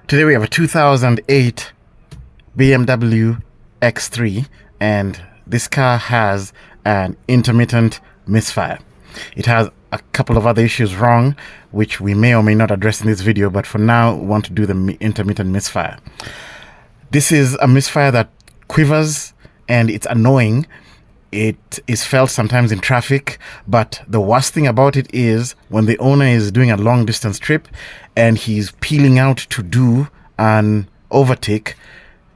Today we have a 2008 BMW X3, and this car has an intermittent misfire. It has a couple of other issues wrong, which we may or may not address in this video, but for now we want to do the intermittent misfire. This is a misfire that quivers and it's annoying. It is felt sometimes in traffic, but the worst thing about it is when the owner is doing a long distance trip and he's peeling out to do an overtake.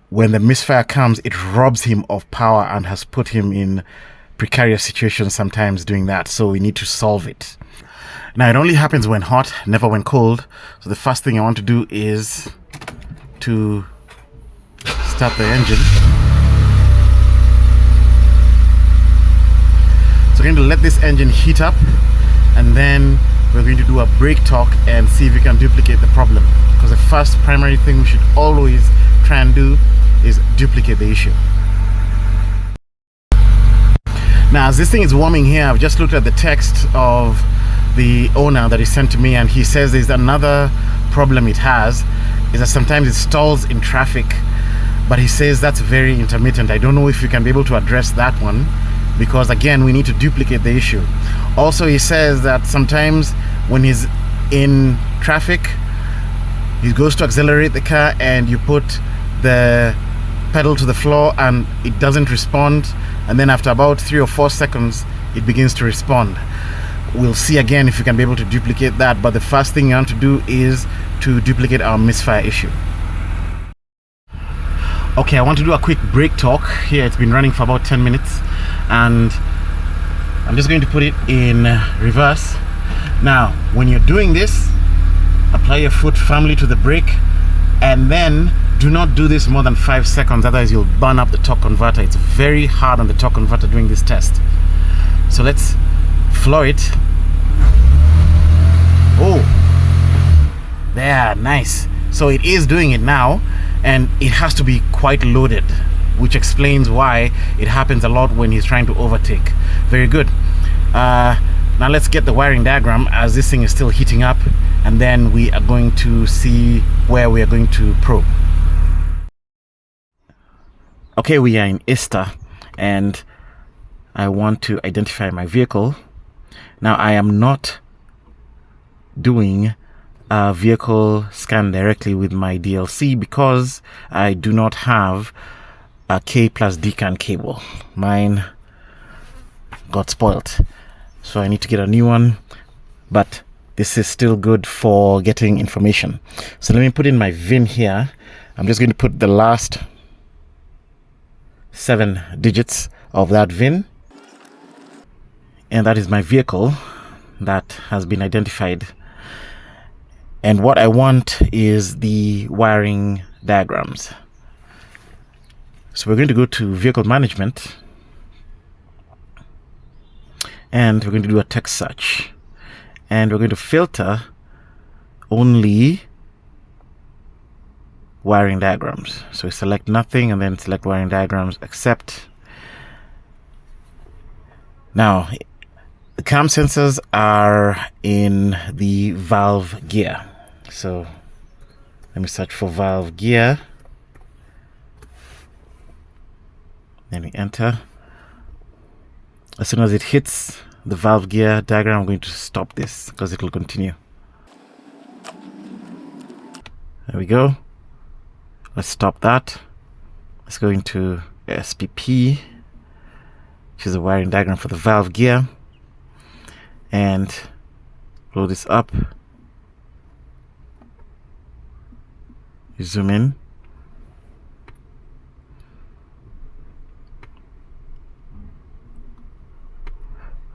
When the misfire comes, it robs him of power and has put him in precarious situations sometimes doing that. So we need to solve it. Now, it only happens when hot, never when cold. So the first thing I want to do is to start the engine. So we're going to let this engine heat up, and then we're going to do a brake torque and see if we can duplicate the problem. Because the first primary thing we should always try and do is duplicate the issue. Now, as this thing is warming here, I've just looked at the text of the owner that he sent to me, and he says there's another problem it has, is that sometimes it stalls in traffic, but he says that's very intermittent. I don't know if you can be able to address that one, because again, we need to duplicate the issue. Also, he says that sometimes when he's in traffic, he goes to accelerate the car and you put the pedal to the floor and it doesn't respond, and then after about 3 or 4 seconds it begins to respond. We'll see again if we can be able to duplicate that, but the first thing you want to do is to duplicate our misfire issue. Okay, I want to do a quick brake torque here. It's been running for about 10 minutes and I'm just going to put it in reverse. Now, when you're doing this, apply your foot firmly to the brake, and then do not do this more than 5 seconds, otherwise you'll burn up the torque converter. It's very hard on the torque converter doing this test. So let's floor it. Oh, there, nice. So it is doing it now, and it has to be quite loaded, which explains why it happens a lot when he's trying to overtake. Very good. Now let's get the wiring diagram, as this thing is still heating up, and then we are going to see where we are going to probe. Okay, we are in ISTA and I want to identify my vehicle. Now, I am not doing a vehicle scan directly with my DLC because I do not have a K plus DCAN cable. Mine got spoiled, so I need to get a new one, but this is still good for getting information. So let me put in my VIN here. I'm just going to put the last 7 digits of that VIN, and that is my vehicle that has been identified. And what I want is the wiring diagrams. So we're going to go to vehicle management and we're going to do a text search, and we're going to filter only wiring diagrams. So we select nothing and then select wiring diagrams, accept. Now, the cam sensors are in the valve gear. So let me search for valve gear. Then we enter. As soon as it hits the valve gear diagram, I'm going to stop this because it will continue. There we go. Let's stop that. Let's go into SPP, which is a wiring diagram for the valve gear, and blow this up. You zoom in.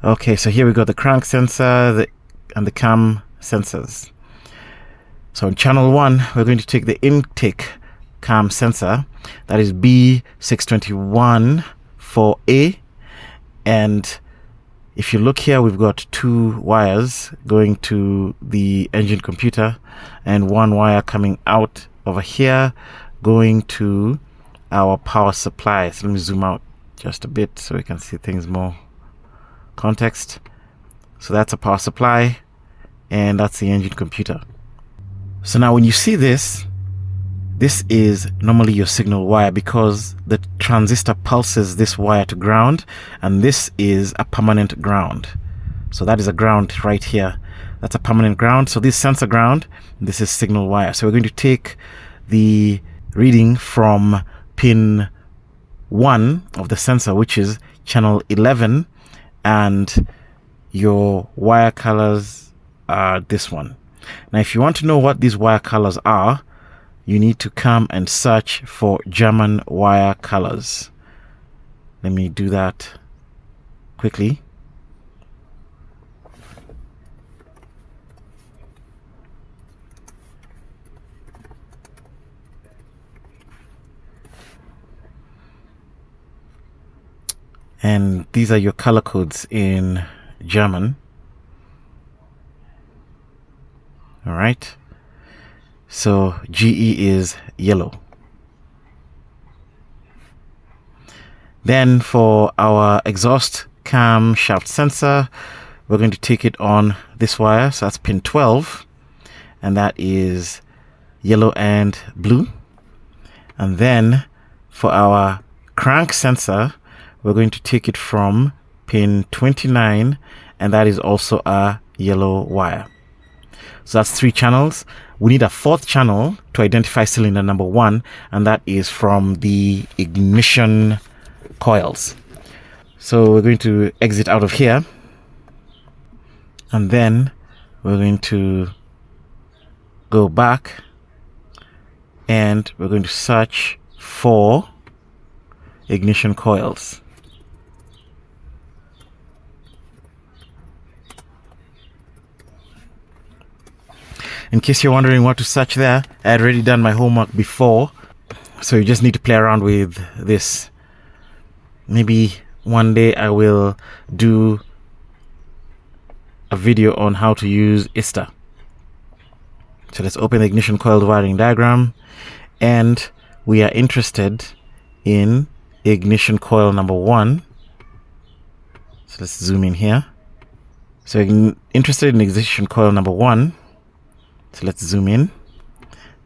Okay, so here we got the crank sensor and the cam sensors. So in channel 1, we're going to take the intake cam sensor, that is B621-4A, and if you look here, we've got 2 wires going to the engine computer and 1 wire coming out over here going to our power supply. So let me zoom out just a bit so we can see things more context. So that's a power supply and that's the engine computer. So now when you see this, This is normally your signal wire because the transistor pulses this wire to ground, and this is a permanent ground. So that is a ground right here. That's a permanent ground. So this sensor ground, this is signal wire. So we're going to take the reading from pin 1 of the sensor, which is channel 11, and your wire colors are this one. Now, if you want to know what these wire colors are, you need to come and search for German wire colors. Let me do that quickly. And these are your color codes in German. All right. So GE is yellow. Then for our exhaust camshaft sensor, we're going to take it on this wire. So that's pin 12. And that is yellow and blue. And then for our crank sensor, we're going to take it from pin 29, and that is also a yellow wire. So that's 3 channels. We need a 4th channel to identify cylinder number 1, and that is from the ignition coils. So we're going to exit out of here, and then we're going to go back, and we're going to search for ignition coils. In case you're wondering what to search there, I had already done my homework before, so you just need to play around with this. Maybe one day I will do a video on how to use ISTA. So let's open the ignition coil wiring diagram, and we are interested in ignition coil number 1. So let's zoom in here. So interested in ignition coil number 1. So let's zoom in,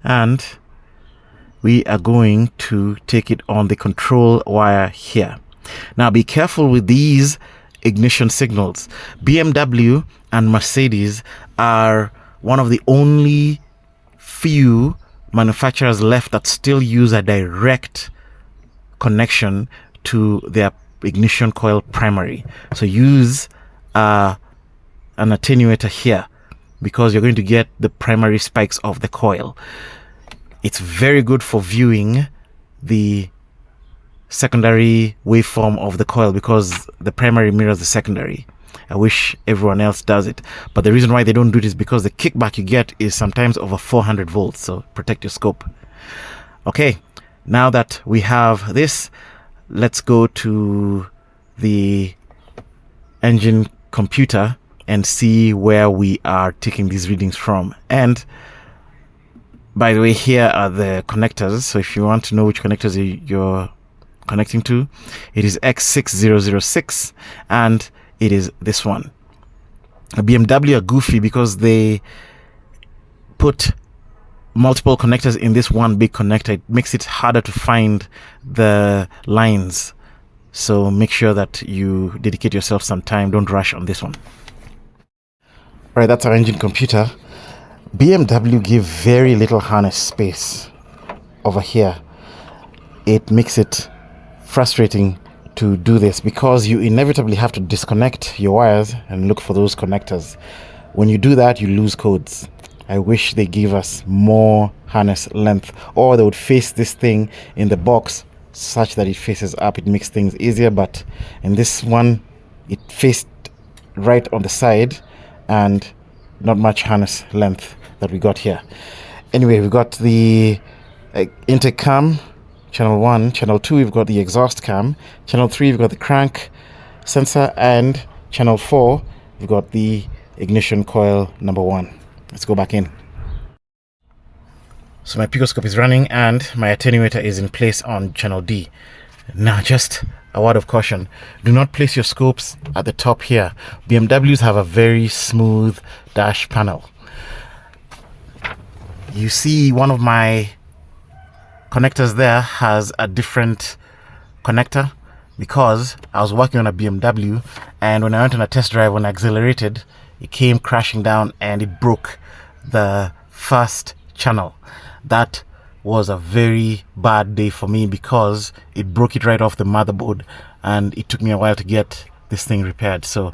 and we are going to take it on the control wire here. Now be careful with these ignition signals. BMW and Mercedes are one of the only few manufacturers left that still use a direct connection to their ignition coil primary. So use an attenuator here, because you're going to get the primary spikes of the coil. It's very good for viewing the secondary waveform of the coil because the primary mirrors the secondary. I wish everyone else does it, but the reason why they don't do it is because the kickback you get is sometimes over 400 volts, so protect your scope. Okay, now that we have this, let's go to the engine computer and see where we are taking these readings from. And by the way, here are the connectors. So if you want to know which connectors you're connecting to, it is X6006, and it is this one. A BMW are goofy because they put multiple connectors in this one big connector. It makes it harder to find the lines. So make sure that you dedicate yourself some time. Don't rush on this one. Right, that's our engine computer. BMW give very little harness space over here. It makes it frustrating to do this because you inevitably have to disconnect your wires and look for those connectors. When you do that, you lose codes. I wish they give us more harness length, or they would face this thing in the box such that it faces up. It makes things easier, but in this one, it faced right on the side, and not much harness length that we got here. Anyway, we got the intake cam, channel 1, channel 2, we've got the exhaust cam, channel 3, we've got the crank sensor, and channel 4, we've got the ignition coil number 1. Let's go back in. So my picoscope is running and my attenuator is in place on channel D. Now, just a word of caution, do not place your scopes at the top here. BMWs have a very smooth dash panel. You see one of my connectors there has a different connector because I was working on a BMW, and when I went on a test drive, when I accelerated, it came crashing down and it broke the first channel. That was a very bad day for me because it broke it right off the motherboard, and it took me a while to get this thing repaired. So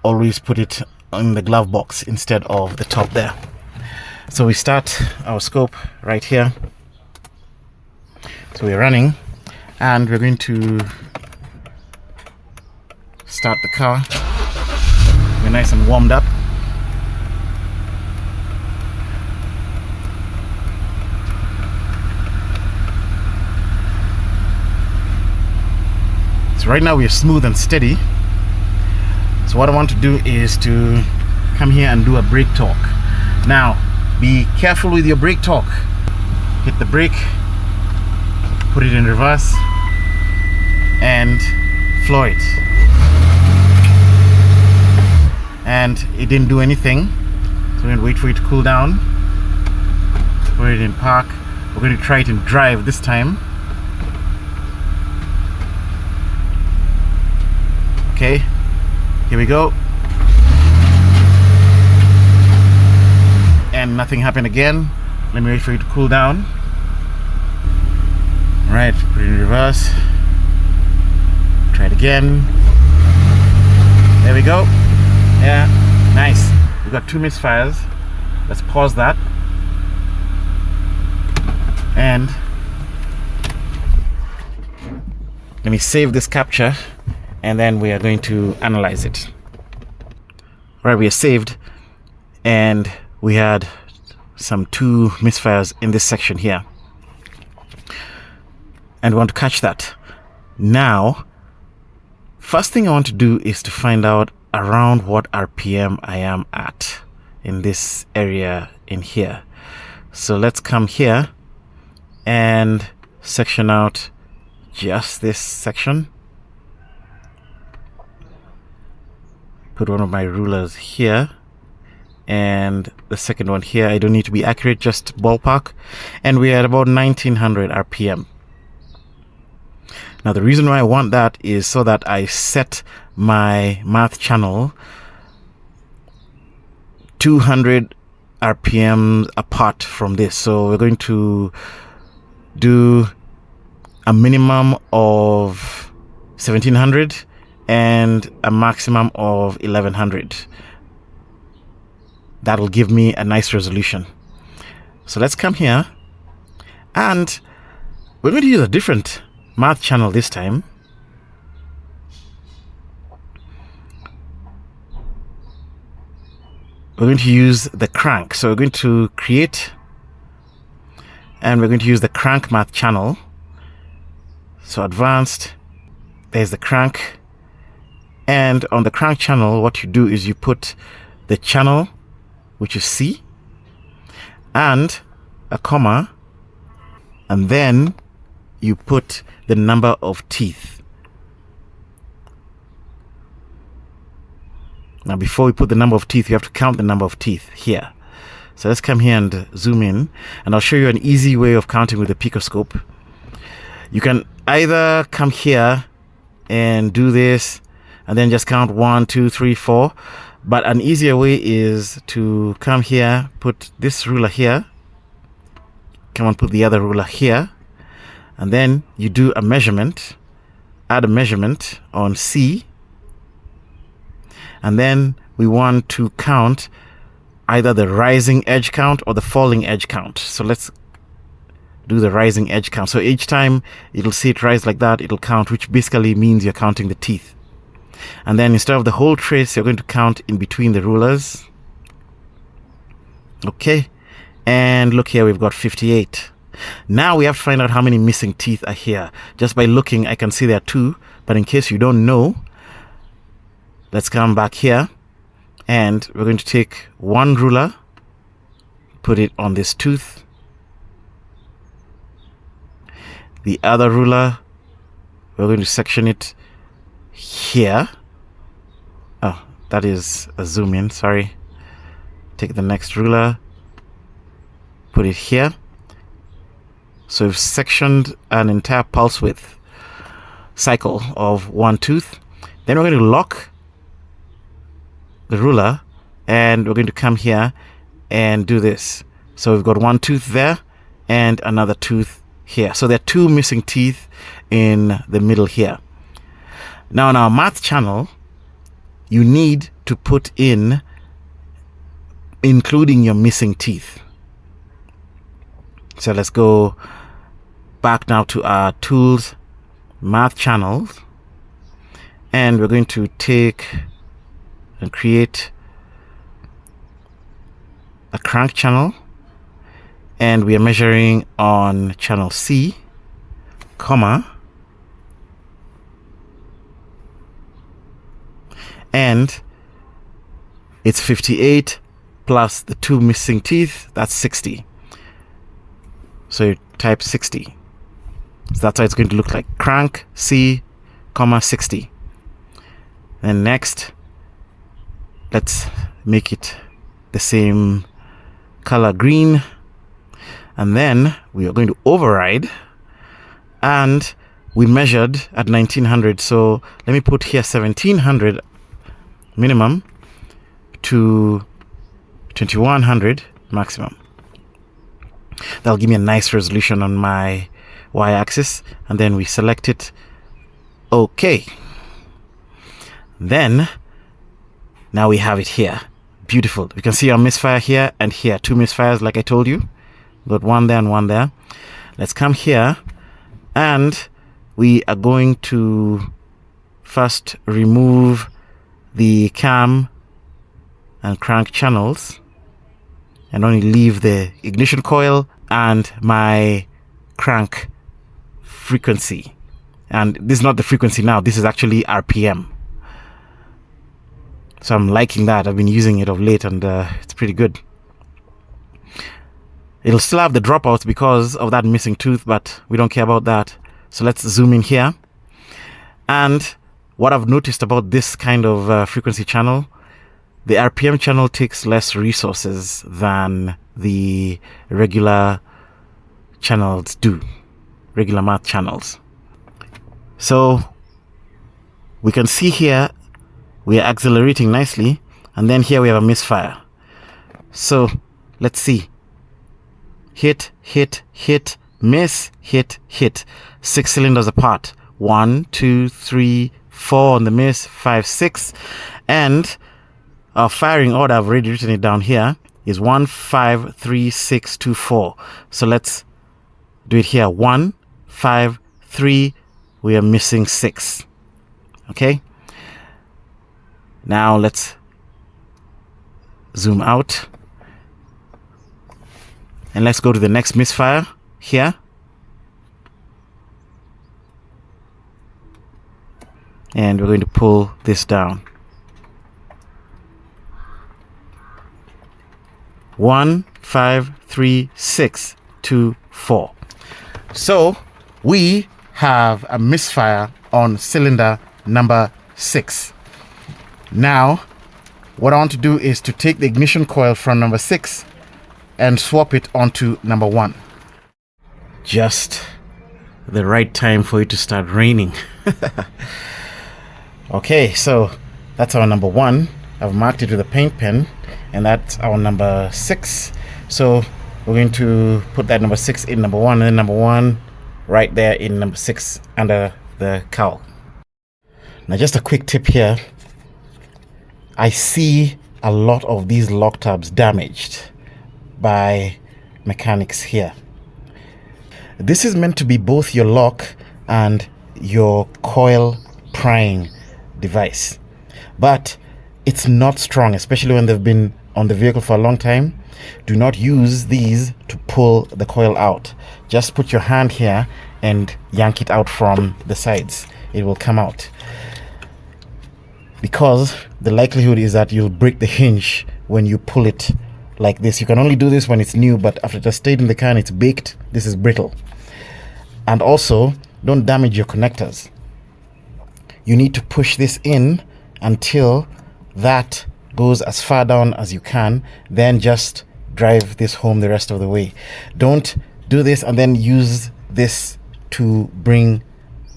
always put it in the glove box instead of the top there. So we start our scope right here. So we're running, and we're going to start the car. We're nice and warmed up. So right now we're smooth and steady. So what I want to do is to come here and do a brake torque. Now, be careful with your brake torque. Hit the brake, put it in reverse, and floor it. And it didn't do anything. So we're going to wait for it to cool down. Put it in park. We're going to try it in drive this time. Okay, here we go. And nothing happened again. Let me wait for it to cool down. Alright, put it in reverse. Try it again. There we go. Yeah, nice. We've got 2 misfires. Let's pause that. And let me save this capture, and then we are going to analyze it. Right, we are saved, and we had some 2 misfires in this section here, and we want to catch that. Now, first thing I want to do is to find out around what RPM I am at in this area in here. So let's come here and section out just this section. Put one of my rulers here and the second one here. I don't need to be accurate, just ballpark. And we're at about 1900 RPM. Now the reason why I want that is so that I set my math channel 200 RPM apart from this. So we're going to do a minimum of 1700 and a maximum of 1100. That'll give me a nice resolution. So let's come here, and we're going to use a different math channel this time. We're going to use the crank. So we're going to create, and we're going to use the crank math channel. So advanced, there's the crank. And on the crank channel, what you do is you put the channel, which is C, and a comma, and then you put the number of teeth. Now before we put the number of teeth, you have to count the number of teeth here. So let's come here and zoom in, and I'll show you an easy way of counting with the picoscope. You can either come here and do this and then just count 1, 2, 3, 4. But an easier way is to come here, put this ruler here, come and put the other ruler here, and then you do a measurement, add a measurement on C, and then we want to count either the rising edge count or the falling edge count. So let's do the rising edge count. So each time it'll see it rise like that, it'll count, which basically means you're counting the teeth. And then instead of the whole trace, you're going to count in between the rulers. Okay, and look here, we've got 58. Now we have to find out how many missing teeth are here. Just by looking, I can see there are 2, but in case you don't know, let's come back here, and we're going to take one ruler, put it on this tooth. The other ruler, we're going to section it here. Oh, that is a zoom in, sorry. Take the next ruler, put it here. So we've sectioned an entire pulse width cycle of one tooth. Then we're going to lock the ruler and we're going to come here and do this. So we've got one tooth there and another tooth here. So there are two missing teeth in the middle here. Now in our math channel, you need to put in including your missing teeth. So let's go back now to our tools, math channels, and we're going to take and create a crank channel, and we are measuring on channel C, comma, and it's 58 plus the two missing teeth, that's 60. So you type 60. So that's how it's going to look like. Crank C, comma 60. And next, let's make it the same color green. And then we are going to override. And we measured at 1900. So let me put here 1700 minimum to 2100 maximum. That'll give me a nice resolution on my y-axis, and then we select it. Okay, then now we have it here. Beautiful. We can see our misfire here and here, two misfires like I told you. Got one there and one there. Let's come here and we are going to first remove the cam and crank channels and only leave the ignition coil and my crank frequency. And this is not the frequency now, this is actually RPM. So I'm liking that. I've been using it of late and it's pretty good. It'll still have the dropouts because of that missing tooth, but we don't care about that. So let's zoom in here. And what I've noticed about this kind of frequency channel, the RPM channel takes less resources than the regular channels do, regular math channels. So we can see here we are accelerating nicely, and then here we have a misfire. So let's see. Hit, hit, hit, miss, hit, hit. 6 cylinders apart. 1, 2, 3, 4 on the miss, 5, 6. And our firing order, I've already written it down here, is 1, 5, 3, 6, 2, 4. So let's do it here. 1, 5, 3. We are missing 6. Okay. Now let's zoom out. And let's go to the next misfire here. And we're going to pull this down. 1, 5, 3, 6, 2, 4. So we have a misfire on cylinder number 6. Now, what I want to do is to take the ignition coil from number 6 and swap it onto number 1. Just the right time for it to start raining. Okay, so that's our number 1. I've marked it with a paint pen, and that's our number 6. So we're going to put that number 6 in number 1, and then number 1 right there in number 6 under the cowl. Now just a quick tip here. I see a lot of these lock tabs damaged by mechanics here. This is meant to be both your lock and your coil prying device, but it's not strong, especially when they've been on the vehicle for a long time. Do not use these to pull the coil out. Just put your hand here and yank it out from the sides. It will come out, because the likelihood is that you'll break the hinge when you pull it like this. You can only do this when it's new, but after it has stayed in the car and it's baked, this is brittle. And also, don't damage your connectors. You need to push this in until that goes as far down as you can, then just drive this home the rest of the way. Don't Do this and then use this to bring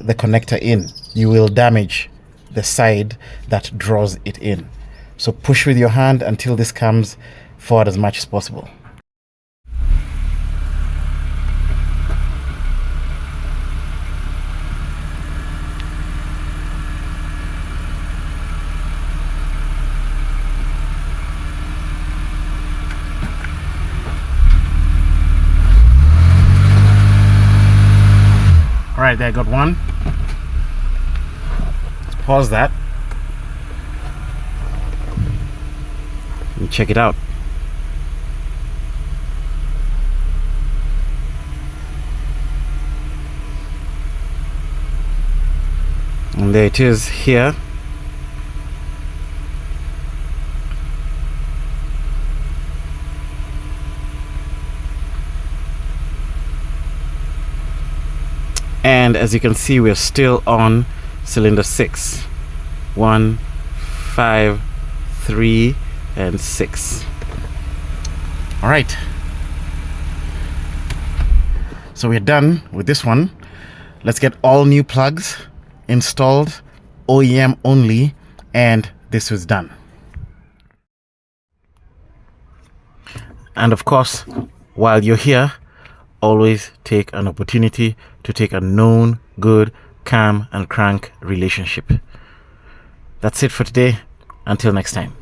the connector in. You will damage the side that draws it in. So push with your hand until this comes forward as much as possible. All right, there, I got one. Let's pause that. Let me check it out. And there it is here. And as you can see, we're still on cylinder 6. 1, 5, 3, and 6. All right. So we're done with this one. Let's get all new plugs installed, OEM only, and this was done. And of course, while you're here, always take an opportunity to take a known, good, cam and crank relationship. That's it for today. Until next time.